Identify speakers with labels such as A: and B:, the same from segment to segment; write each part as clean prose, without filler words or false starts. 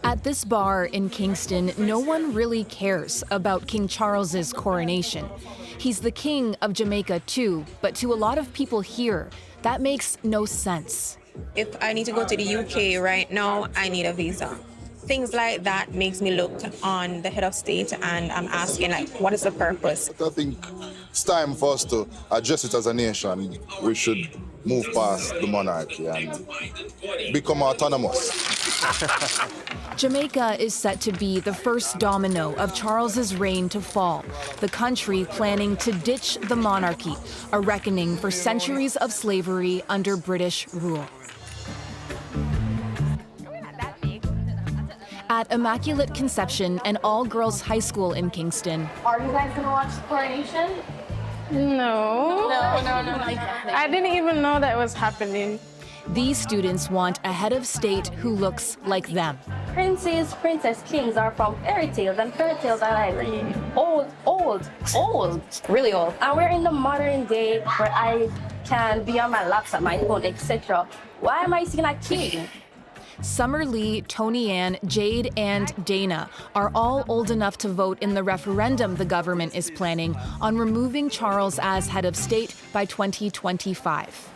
A: At this bar in Kingston, no one really cares about King Charles's coronation. He's the king of Jamaica too, but to a lot of people here, that makes no sense.
B: If I need to go to the UK right now, I need a visa. Things like that makes me look on the head of state and I'm asking, like, what is the purpose?
C: I think it's time for us to address it as a nation. We should move past the monarchy and become autonomous.
A: Jamaica is set to be the first domino of Charles's reign to fall, the country planning to ditch the monarchy, a reckoning for centuries of slavery under British rule. At Immaculate Conception, an all-girls high school in Kingston.
D: Are you guys gonna watch the coronation?
E: No.
D: No.
E: I didn't even know that was happening.
A: These students want a head of state who looks like them.
D: Princes, princess, kings are from fairy tales, and fairy tales are like old, really old. And we're in the modern day where I can be on my laptop, my phone, etc. Why am I seeing a king?
A: Summer Lee, Tony Ann, Jade, and Dana are all old enough to vote in the referendum the government is planning on removing Charles as head of state by 2025.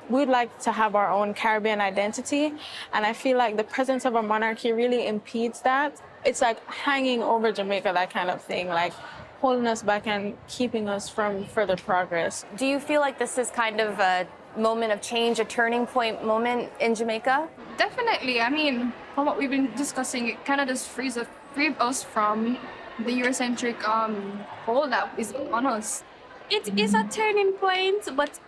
E: We'd like to have our own Caribbean identity, and I feel like the presence of a monarchy really impedes that. It's like hanging over Jamaica, that kind of thing, like holding us back and keeping us from further progress.
F: Do you feel like this is kind of a moment of change, a turning point moment in Jamaica?
G: Definitely. I mean, from what we've been discussing, it kind of just frees us from the Eurocentric hold that is on us.
H: It is a turning point, but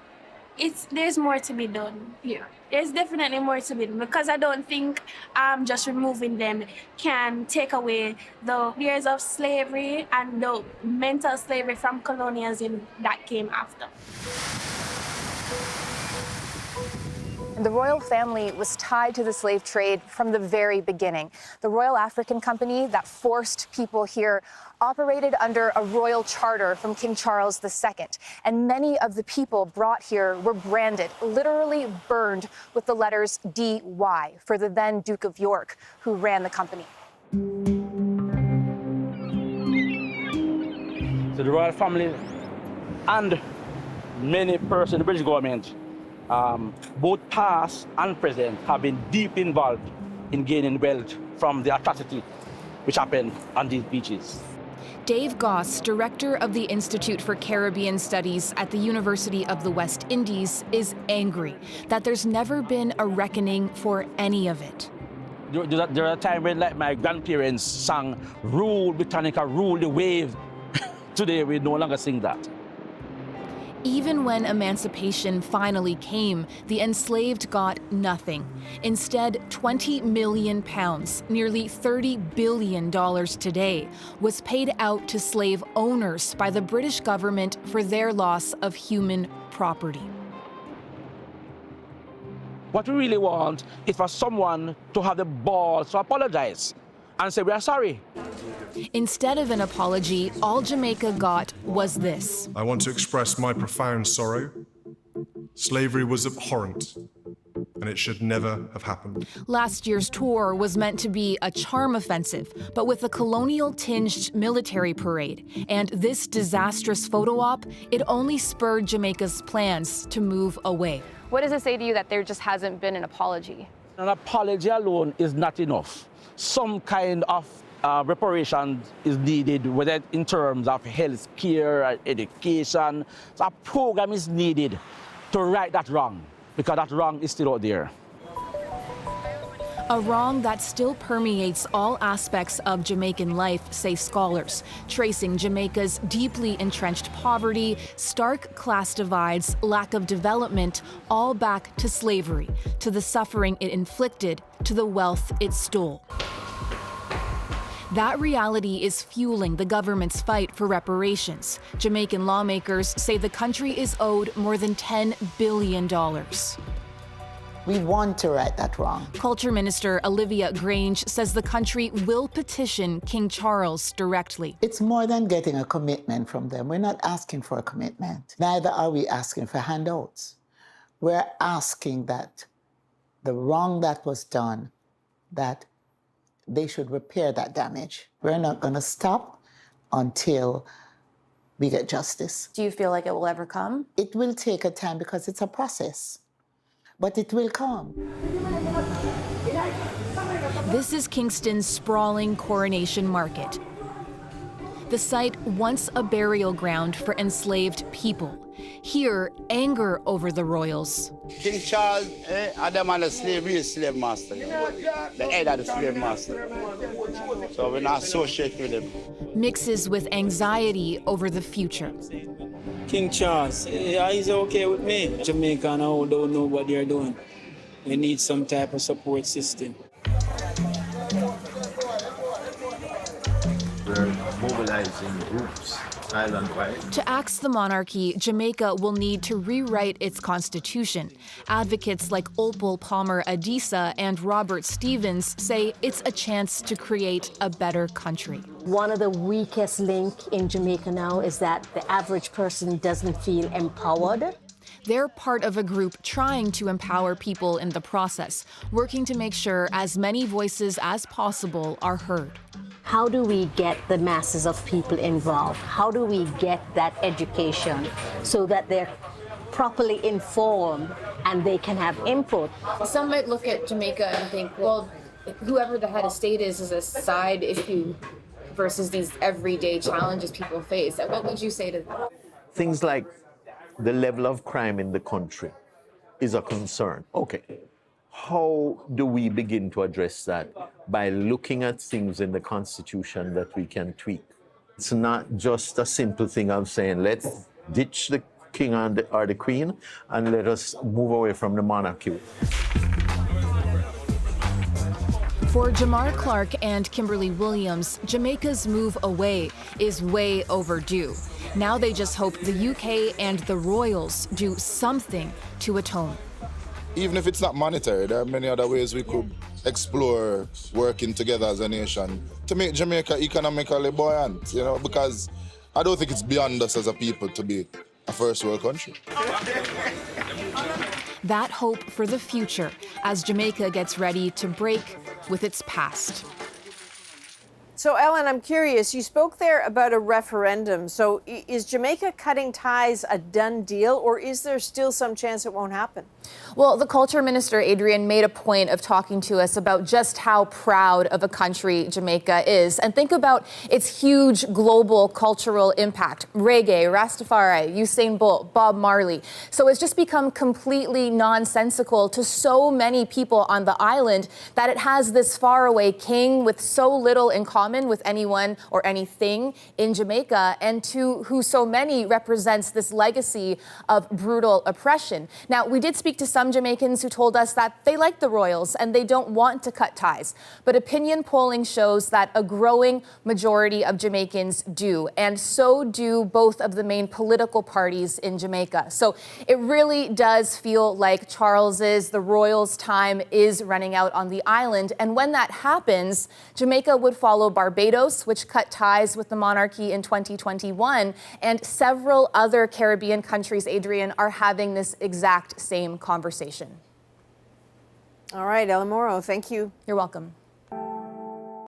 H: there's more to be done.
G: Yeah.
H: There's definitely more to be done because I don't think just removing them can take away the years of slavery and the mental slavery from colonialism that came after.
F: The royal family was tied to the slave trade from the very beginning. The Royal African Company that forced people here operated under a royal charter from King Charles II. And many of the people brought here were branded, literally burned with the letters DY for the then Duke of York, who ran the company.
I: So the royal family and many persons in the British government, both past and present, have been deeply involved in gaining wealth from the atrocity which happened on these beaches.
A: Dave Goss, director of the Institute for Caribbean Studies at the University of the West Indies, is angry that there's never been a reckoning for any of it.
I: There are times when, like, my grandparents sang, "Rule Britannica, rule the wave." Today, we no longer sing that.
A: Even when emancipation finally came, the enslaved got nothing. Instead, 20 million pounds, nearly $30 billion today, was paid out to slave owners by the British government for their loss of human property.
I: What we really want is for someone to have the balls to apologize and say, "We are sorry."
A: Instead of an apology, all Jamaica got was this.
J: I want to express my profound sorrow. Slavery was abhorrent, and it should never have happened.
A: Last year's tour was meant to be a charm offensive, but with a colonial-tinged military parade and this disastrous photo op, it only spurred Jamaica's plans to move away.
F: What does it say to you that there just hasn't been an apology?
I: An apology alone is not enough. Some kind of reparation is needed, whether in terms of health care, education. So a program is needed to right that wrong, because that wrong is still out there.
A: A wrong that still permeates all aspects of Jamaican life, say scholars, tracing Jamaica's deeply entrenched poverty, stark class divides, lack of development, all back to slavery, to the suffering it inflicted, to the wealth it stole. That reality is fueling the government's fight for reparations. Jamaican lawmakers say the country is owed more than $10 billion.
K: We want to right that wrong.
A: Culture Minister Olivia Grange says the country will petition King Charles directly.
K: It's more than getting a commitment from them. We're not asking for a commitment. Neither are we asking for handouts. We're asking that the wrong that was done, that they should repair that damage. We're not going to stop until we get justice.
F: Do you feel like it will ever come?
K: It will take a time because it's a process, but it will come.
A: This is Kingston's sprawling Coronation Market. The site once a burial ground for enslaved people. Here, anger over the royals.
L: King Charles, Adam and the slave master. The head of the slave master. So we're not associated with him.
A: Mixes with anxiety over the future.
M: King Charles, yeah, he's okay with me. Jamaica now don't know what they're doing. We need some type of support system.
N: We're mobilizing groups island-wide.
A: To axe the monarchy, Jamaica will need to rewrite its constitution. Advocates like Opal Palmer Adisa and Robert Stevens say it's a chance to create a better country.
O: One of the weakest links in Jamaica now is that the average person doesn't feel empowered.
A: They're part of a group trying to empower people in the process, working to make sure as many voices as possible are heard.
O: How do we get the masses of people involved? How do we get that education so that they're properly informed and they can have input?
P: Some might look at Jamaica and think, well, whoever the head of state is a side issue versus these everyday challenges people face. What would you say to that?
Q: Things like the level of crime in the country is a concern. Okay. How do we begin to address that? By looking at things in the Constitution that we can tweak. It's not just a simple thing of saying, let's ditch the king or the queen and let us move away from the monarchy.
A: For Jamar Clark and Kimberly Williams, Jamaica's move away is way overdue. Now they just hope the UK and the royals do something to atone.
C: Even if it's not monetary, there are many other ways we could explore working together as a nation to make Jamaica economically buoyant, because I don't think it's beyond us as a people to be a first world country.
A: That hope for the future as Jamaica gets ready to break with its past.
R: So, Ellen, I'm curious, you spoke there about a referendum. So is Jamaica cutting ties a done deal, or is there still some chance it won't happen?
F: Well, the culture minister, Adrian, made a point of talking to us about just how proud of a country Jamaica is. And think about its huge global cultural impact. Reggae, Rastafari, Usain Bolt, Bob Marley. So it's just become completely nonsensical to so many people on the island that it has this faraway king with so little in common with anyone or anything in Jamaica, and to who so many represents this legacy of brutal oppression. Now, we did speak to some Jamaicans who told us that they like the royals and they don't want to cut ties. But opinion polling shows that a growing majority of Jamaicans do, and so do both of the main political parties in Jamaica. So it really does feel like the royals' time is running out on the island. And when that happens, Jamaica would follow Barbados, which cut ties with the monarchy in 2021, and several other Caribbean countries, Adrian, are having this exact same conversation.
R: All right, Ellen Morrow, thank you.
F: You're welcome.